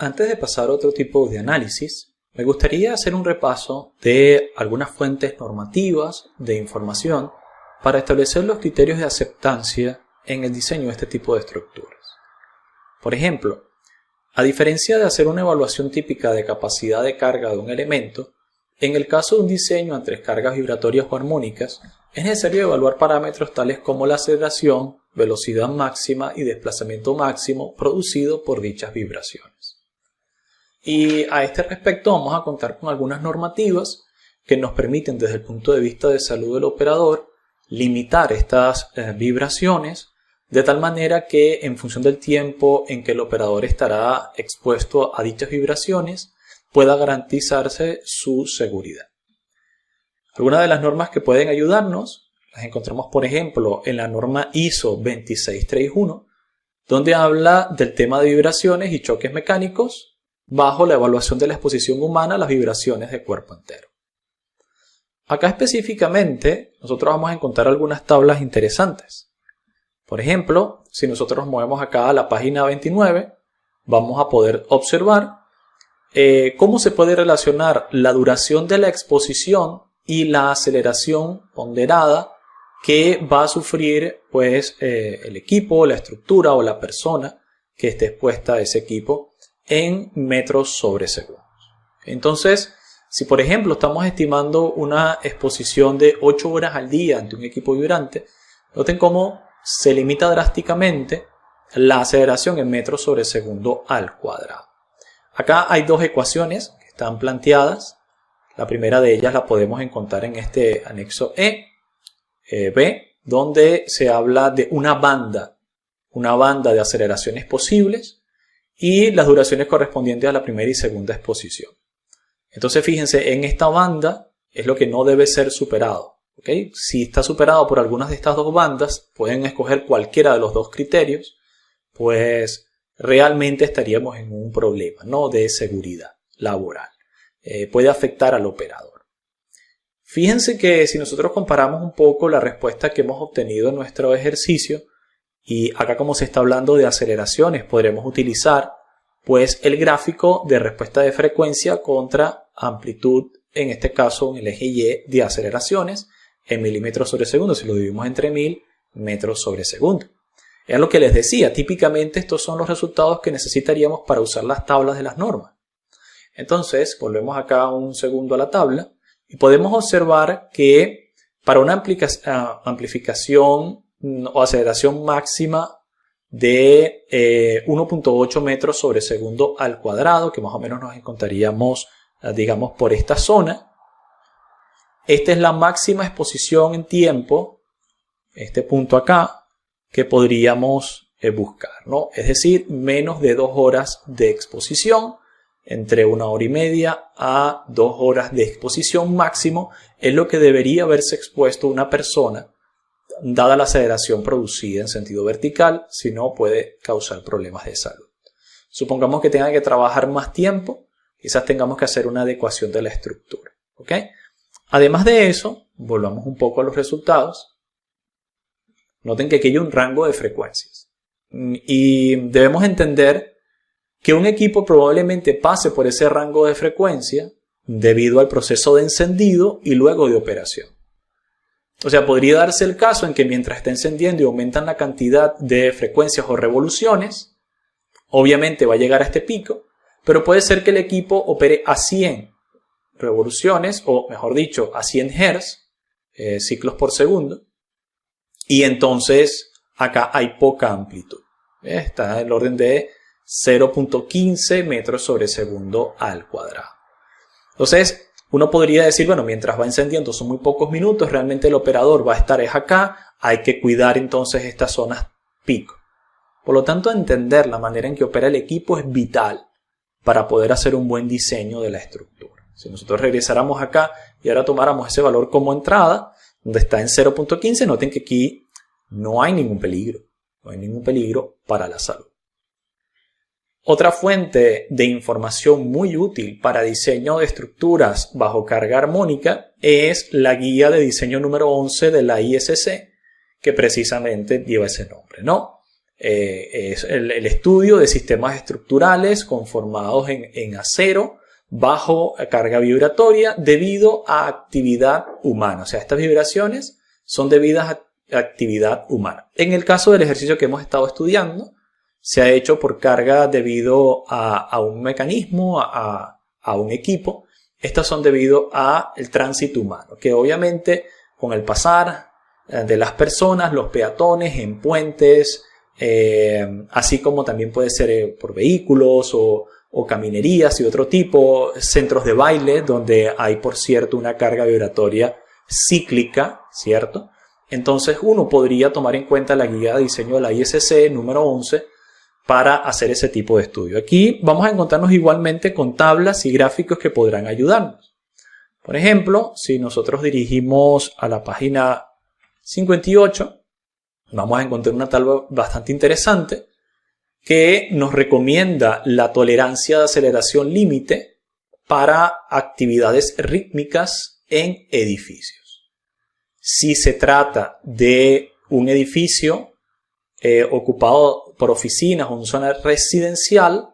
Antes de pasar a otro tipo de análisis, me gustaría hacer un repaso de algunas fuentes normativas de información para establecer los criterios de aceptancia en el diseño de este tipo de estructuras. Por ejemplo, a diferencia de hacer una evaluación típica de capacidad de carga de un elemento, en el caso de un diseño entre cargas vibratorias o armónicas, es necesario evaluar parámetros tales como la aceleración, velocidad máxima y desplazamiento máximo producido por dichas vibraciones. Y a este respecto vamos a contar con algunas normativas que nos permiten desde el punto de vista de salud del operador limitar estas vibraciones de tal manera que en función del tiempo en que el operador estará expuesto a dichas vibraciones pueda garantizarse su seguridad. Algunas de las normas que pueden ayudarnos las encontramos, por ejemplo, en la norma ISO 26301, donde habla del tema de vibraciones y choques mecánicos bajo la evaluación de la exposición humana a las vibraciones de cuerpo entero. Acá específicamente nosotros vamos a encontrar algunas tablas interesantes. Por ejemplo, si nosotros nos movemos acá a la página 29, vamos a poder observar cómo se puede relacionar la duración de la exposición y la aceleración ponderada que va a sufrir el equipo, la estructura o la persona que esté expuesta a ese equipo en metros sobre segundos. Entonces, si por ejemplo estamos estimando una exposición de 8 horas al día ante un equipo vibrante, noten cómo se limita drásticamente la aceleración en metros sobre segundo al cuadrado. Acá hay dos ecuaciones que están planteadas. La primera de ellas la podemos encontrar en este anexo B, donde se habla de una banda de aceleraciones posibles y las duraciones correspondientes a la primera y segunda exposición. Entonces fíjense, en esta banda es lo que no debe ser superado. ¿Okay? Si está superado por algunas de estas dos bandas, pueden escoger cualquiera de los dos criterios, pues realmente estaríamos en un problema, ¿no?, de seguridad laboral. Puede afectar al operador. Fíjense que si nosotros comparamos un poco la respuesta que hemos obtenido en nuestro ejercicio, y acá como se está hablando de aceleraciones, podremos utilizar pues el gráfico de respuesta de frecuencia contra amplitud, en este caso en el eje Y de aceleraciones, en milímetros sobre segundo, si lo dividimos entre 1000 metros sobre segundo. Es lo que les decía, típicamente estos son los resultados que necesitaríamos para usar las tablas de las normas. Entonces, volvemos acá un segundo a la tabla y podemos observar que para una amplificación o aceleración máxima de 1.8 metros sobre segundo al cuadrado, que más o menos nos encontraríamos, digamos, por esta zona. Esta es la máxima exposición en tiempo, este punto acá, que podríamos buscar, ¿no? Es decir, menos de 2 horas de exposición, entre 1 hora y media a 2 horas de exposición máximo, es lo que debería haberse expuesto una persona, dada la aceleración producida en sentido vertical, si no puede causar problemas de salud. Supongamos que tenga que trabajar más tiempo, quizás tengamos que hacer una adecuación de la estructura. ¿Ok? Además de eso, volvamos un poco a los resultados. Noten que aquí hay un rango de frecuencias. Y debemos entender que un equipo probablemente pase por ese rango de frecuencia debido al proceso de encendido y luego de operación. O sea, podría darse el caso en que mientras está encendiendo y aumentan la cantidad de frecuencias o revoluciones, obviamente va a llegar a este pico, pero puede ser que el equipo opere a 100 revoluciones, o mejor dicho, a 100 Hz, ciclos por segundo, y entonces acá hay poca amplitud. Está en el orden de 0.15 metros sobre segundo al cuadrado. Entonces, uno podría decir, bueno, mientras va encendiendo son muy pocos minutos, realmente el operador va a estar acá, hay que cuidar entonces estas zonas pico. Por lo tanto, entender la manera en que opera el equipo es vital para poder hacer un buen diseño de la estructura. Si nosotros regresáramos acá y ahora tomáramos ese valor como entrada, donde está en 0.15, noten que aquí no hay ningún peligro. No hay ningún peligro para la salud. Otra fuente de información muy útil para diseño de estructuras bajo carga armónica es la guía de diseño número 11 de la ISC, que precisamente lleva ese nombre, ¿no? Es el estudio de sistemas estructurales conformados en acero bajo carga vibratoria debido a actividad humana. O sea, estas vibraciones son debidas a actividad humana. En el caso del ejercicio que hemos estado estudiando, se ha hecho por carga debido a un mecanismo, a un equipo. Estas son debido al tránsito humano, que obviamente con el pasar de las personas, los peatones en puentes, así como también puede ser por vehículos o caminerías y otro tipo, centros de baile donde hay, por cierto, una carga vibratoria cíclica, ¿cierto? Entonces uno podría tomar en cuenta la guía de diseño de la ISC número 11 para hacer ese tipo de estudio. Aquí vamos a encontrarnos igualmente con tablas y gráficos que podrán ayudarnos. Por ejemplo, si nosotros dirigimos a la página 58, vamos a encontrar una tabla bastante interesante que nos recomienda la tolerancia de aceleración límite para actividades rítmicas en edificios. Si se trata de un edificio ocupado por oficinas o una zona residencial,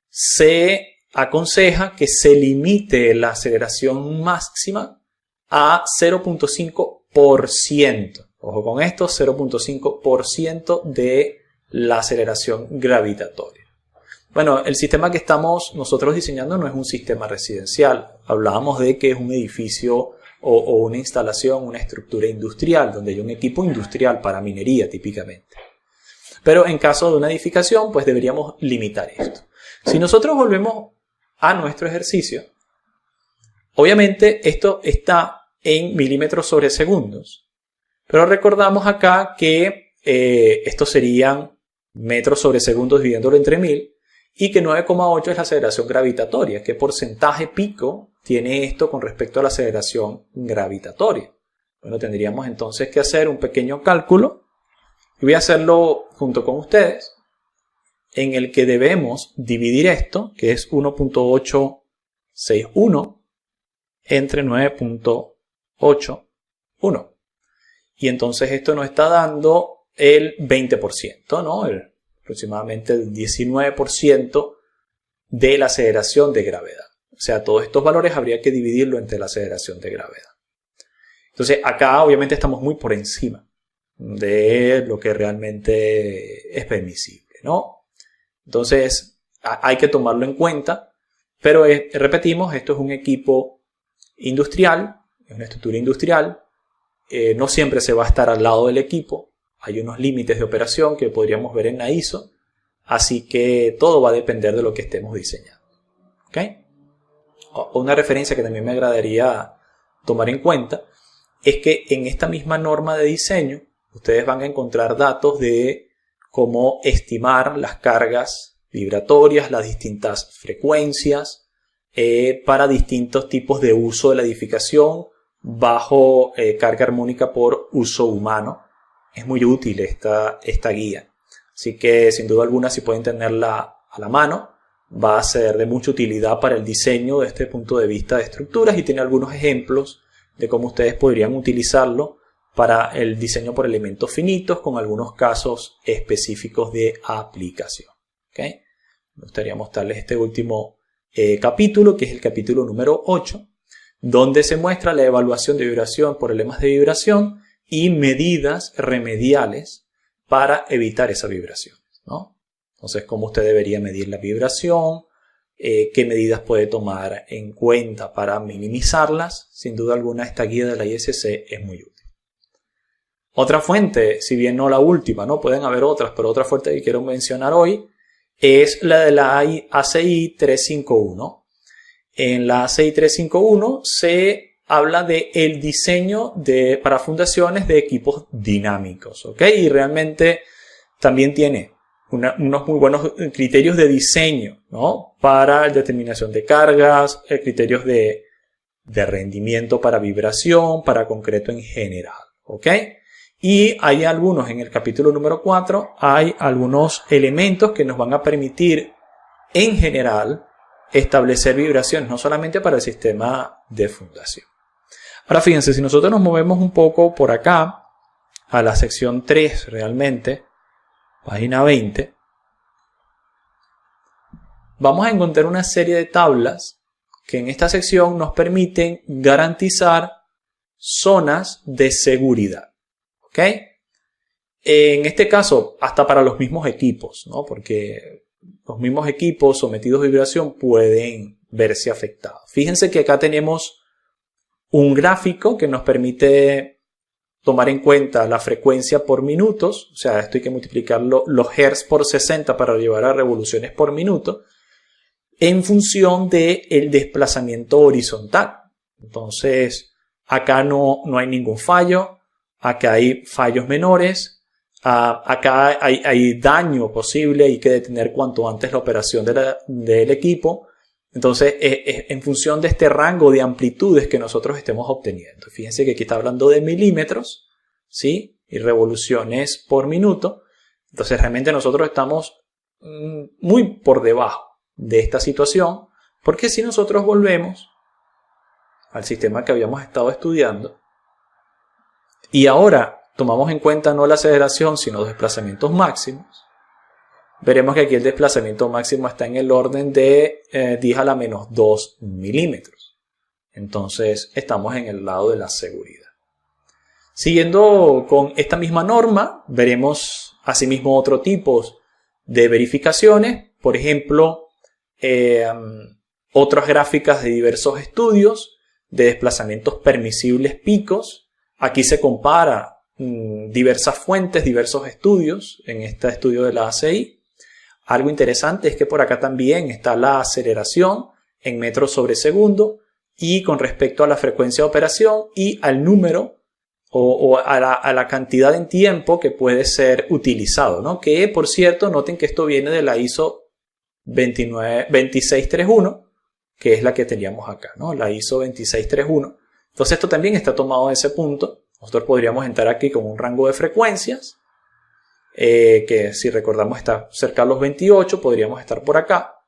se aconseja que se limite la aceleración máxima a 0.5%. Ojo con esto, 0.5% de la aceleración gravitatoria. Bueno, el sistema que estamos nosotros diseñando no es un sistema residencial. Hablábamos de que es un edificio o una instalación, una estructura industrial, donde hay un equipo industrial para minería típicamente. Pero en caso de una edificación, pues deberíamos limitar esto. Si nosotros volvemos a nuestro ejercicio, obviamente esto está en milímetros sobre segundos. Pero recordamos acá que estos serían metros sobre segundos dividiéndolo entre 1000 y que 9,8 es la aceleración gravitatoria. ¿Qué porcentaje pico tiene esto con respecto a la aceleración gravitatoria? Bueno, tendríamos entonces que hacer un pequeño cálculo y voy a hacerlo junto con ustedes, en el que debemos dividir esto, que es 1.861, entre 9.81. Y entonces esto nos está dando el 20%, ¿no? Aproximadamente el 19% de la aceleración de gravedad. O sea, todos estos valores habría que dividirlo entre la aceleración de gravedad. Entonces, acá obviamente estamos muy por encima de lo que realmente es permisible, ¿no? Entonces, hay que tomarlo en cuenta, pero repetimos, esto es un equipo industrial, es una estructura industrial, no siempre se va a estar al lado del equipo, hay unos límites de operación que podríamos ver en la ISO, así que todo va a depender de lo que estemos diseñando. ¿Ok? Una referencia que también me agradaría tomar en cuenta es que en esta misma norma de diseño ustedes van a encontrar datos de cómo estimar las cargas vibratorias, las distintas frecuencias para distintos tipos de uso de la edificación bajo carga armónica por uso humano. Es muy útil esta guía. Así que sin duda alguna, si pueden tenerla a la mano, va a ser de mucha utilidad para el diseño de este punto de vista de estructuras y tiene algunos ejemplos de cómo ustedes podrían utilizarlo para el diseño por elementos finitos con algunos casos específicos de aplicación. ¿Okay? Me gustaría mostrarles este último capítulo, que es el capítulo número 8, donde se muestra la evaluación de vibración por elementos de vibración y medidas remediales para evitar esa vibración, ¿no? Entonces, cómo usted debería medir la vibración, qué medidas puede tomar en cuenta para minimizarlas. Sin duda alguna, esta guía de la ISC es muy útil. Otra fuente, si bien no la última, ¿no? Pueden haber otras, pero otra fuente que quiero mencionar hoy es la de la ACI 351. En la ACI 351 se habla de el diseño para fundaciones de equipos dinámicos, ¿ok? Y realmente también tiene unos muy buenos criterios de diseño, ¿no? Para determinación de cargas, criterios de rendimiento para vibración, para concreto en general, ¿ok? Y hay algunos, en el capítulo número 4, hay algunos elementos que nos van a permitir, en general, establecer vibraciones, no solamente para el sistema de fundación. Ahora fíjense, si nosotros nos movemos un poco por acá, a la sección 3 realmente, página 20, vamos a encontrar una serie de tablas que en esta sección nos permiten garantizar zonas de seguridad. ¿Ok? En este caso, hasta para los mismos equipos, ¿no? Porque los mismos equipos sometidos a vibración pueden verse afectados. Fíjense que acá tenemos un gráfico que nos permite tomar en cuenta la frecuencia por minutos. O sea, esto hay que multiplicarlo los hertz por 60 para llevar a revoluciones por minuto, en función del desplazamiento horizontal. Entonces, acá no hay ningún fallo, acá hay fallos menores, acá hay daño posible, hay que detener cuanto antes la operación del equipo. Entonces, es en función de este rango de amplitudes que nosotros estemos obteniendo. Fíjense que aquí está hablando de milímetros, ¿sí? Y revoluciones por minuto. Entonces, realmente nosotros estamos muy por debajo de esta situación, porque si nosotros volvemos al sistema que habíamos estado estudiando y ahora tomamos en cuenta no la aceleración sino los desplazamientos máximos, veremos que aquí el desplazamiento máximo está en el orden de 10 a la menos 2 milímetros. Entonces estamos en el lado de la seguridad. Siguiendo con esta misma norma, veremos asimismo otro tipo de verificaciones. Por ejemplo, otras gráficas de diversos estudios de desplazamientos permisibles picos. Aquí se compara diversas fuentes, diversos estudios en este estudio de la ACI. Algo interesante es que por acá también está la aceleración en metros sobre segundo y con respecto a la frecuencia de operación y al número o a la cantidad en tiempo que puede ser utilizado, ¿no? Que por cierto, noten que esto viene de la ISO 2631, que es la que teníamos acá, ¿no? La ISO 2631. Entonces esto también está tomado de ese punto. Nosotros podríamos entrar aquí con un rango de frecuencias, que si recordamos está cerca a los 28, podríamos estar por acá.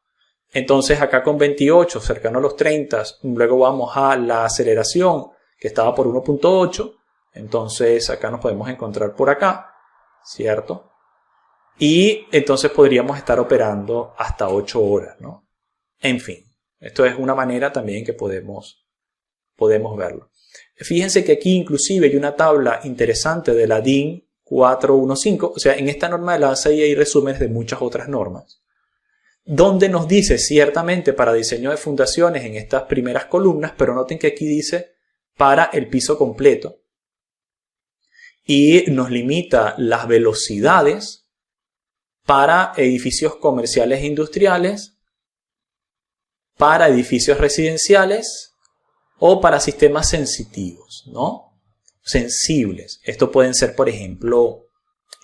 Entonces acá con 28, cercano a los 30, luego vamos a la aceleración, que estaba por 1.8. Entonces acá nos podemos encontrar por acá, ¿cierto? Y entonces podríamos estar operando hasta 8 horas, ¿no? En fin, esto es una manera también que podemos verlo. Fíjense que aquí inclusive hay una tabla interesante de la DIN 415, o sea, en esta norma de la ACI hay resúmenes de muchas otras normas, donde nos dice ciertamente para diseño de fundaciones en estas primeras columnas, pero noten que aquí dice para el piso completo y nos limita las velocidades para edificios comerciales e industriales, para edificios residenciales o para sistemas sensitivos, ¿no? Sensibles. Esto pueden ser, por ejemplo,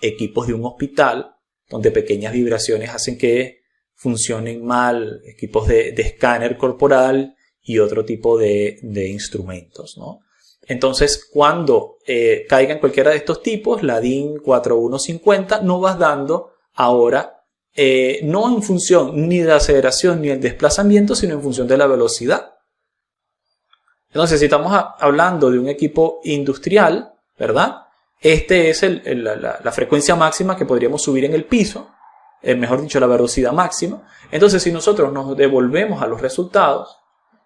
equipos de un hospital donde pequeñas vibraciones hacen que funcionen mal, equipos de escáner corporal y otro tipo de instrumentos, ¿no? Entonces, cuando caiga en cualquiera de estos tipos, la DIN 4150 nos va dando ahora, no en función ni de la aceleración ni del desplazamiento, sino en función de la velocidad. Entonces, si estamos hablando de un equipo industrial, ¿verdad? Este es la frecuencia máxima que podríamos subir en el piso, mejor dicho, la velocidad máxima. Entonces, si nosotros nos devolvemos a los resultados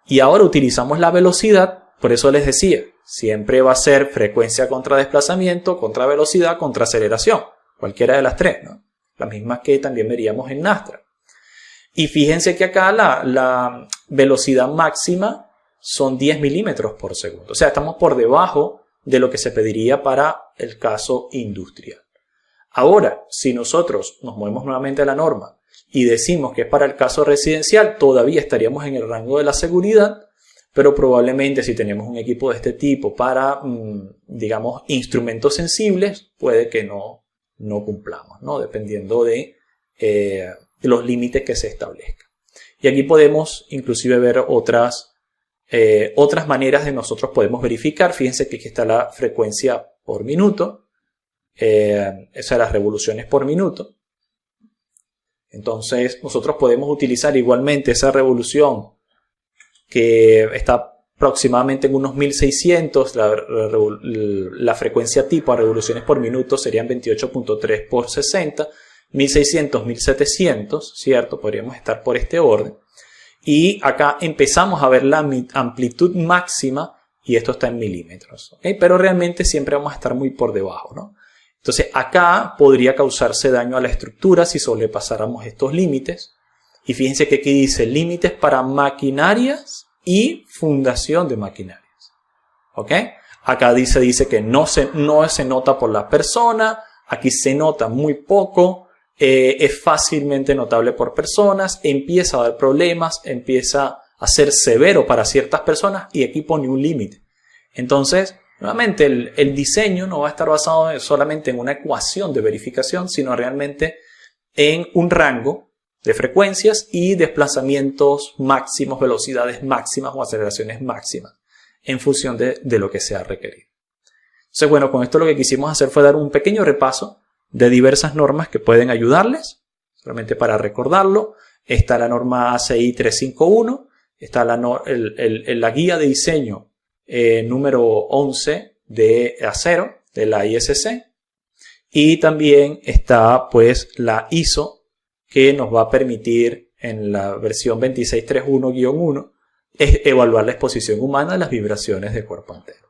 y ahora utilizamos la velocidad, por eso les decía, siempre va a ser frecuencia contra desplazamiento, contra velocidad, contra aceleración, cualquiera de las tres, ¿no? Las mismas que también veríamos en Nastra. Y fíjense que acá la velocidad máxima son 10 milímetros por segundo. O sea, estamos por debajo de lo que se pediría para el caso industrial. Ahora, si nosotros nos movemos nuevamente a la norma y decimos que es para el caso residencial, todavía estaríamos en el rango de la seguridad, pero probablemente si tenemos un equipo de este tipo para, digamos, instrumentos sensibles, puede que no cumplamos, ¿no? Dependiendo de los límites que se establezcan. Y aquí podemos inclusive ver otras maneras de nosotros podemos verificar. Fíjense que aquí está la frecuencia por minuto, las revoluciones por minuto. Entonces nosotros podemos utilizar igualmente esa revolución que está aproximadamente en unos 1600, la frecuencia tipo a revoluciones por minuto serían 28.3 por 60, 1600, 1700, ¿cierto? Podríamos estar por este orden. Y acá empezamos a ver la amplitud máxima y esto está en milímetros, ¿ok? Pero realmente siempre vamos a estar muy por debajo, ¿no? Entonces acá podría causarse daño a la estructura si sobrepasáramos estos límites. Y fíjense que aquí dice límites para maquinarias y fundación de maquinarias, ¿ok? Acá dice que no se nota por la persona, aquí se nota muy poco. Es fácilmente notable por personas, empieza a dar problemas, empieza a ser severo para ciertas personas y aquí pone un límite. Entonces, nuevamente, el diseño no va a estar basado solamente en una ecuación de verificación, sino realmente en un rango de frecuencias y desplazamientos máximos, velocidades máximas o aceleraciones máximas en función de lo que sea requerido. Entonces, bueno, con esto lo que quisimos hacer fue dar un pequeño repaso de diversas normas que pueden ayudarles. Solamente para recordarlo, está la norma ACI 351, está la guía de diseño número 11 de acero de la ISC y también está pues la ISO que nos va a permitir en la versión 2631-1 evaluar la exposición humana a las vibraciones del cuerpo entero.